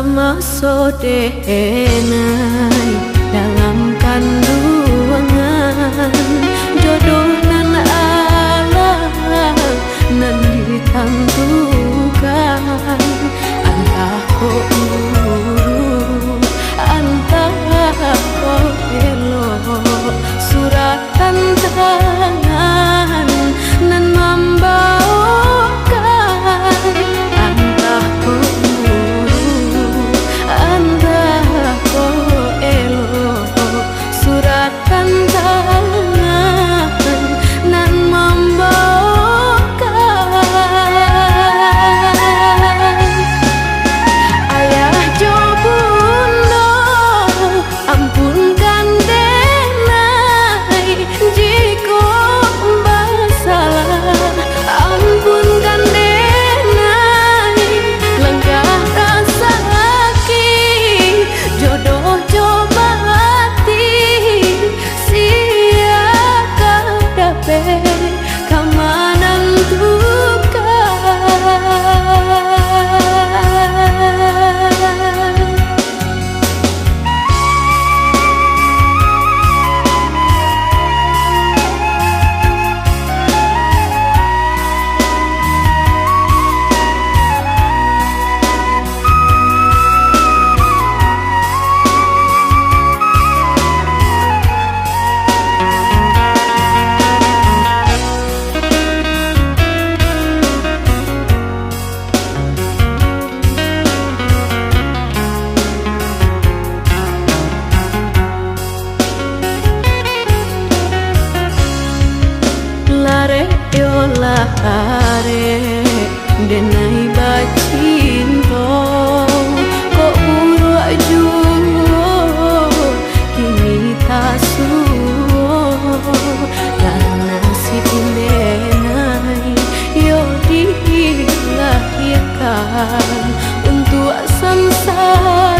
sama sodenai dalam kandungan jodoh nan Allah nan ditentukan antah ko uru antah ko elok suratan tangan nan membawakan antah ko uru antah ko elok suratan tangan nan membawakan ayah jo bundo ampunkan denai jika bersalah ampunkan denai lenggah rasa sakit jodoh coba hati sia kadape kamanan lare denai bacinto ko uru ajuo kini tasuo karena si denai yo dilahirkan untuk samsara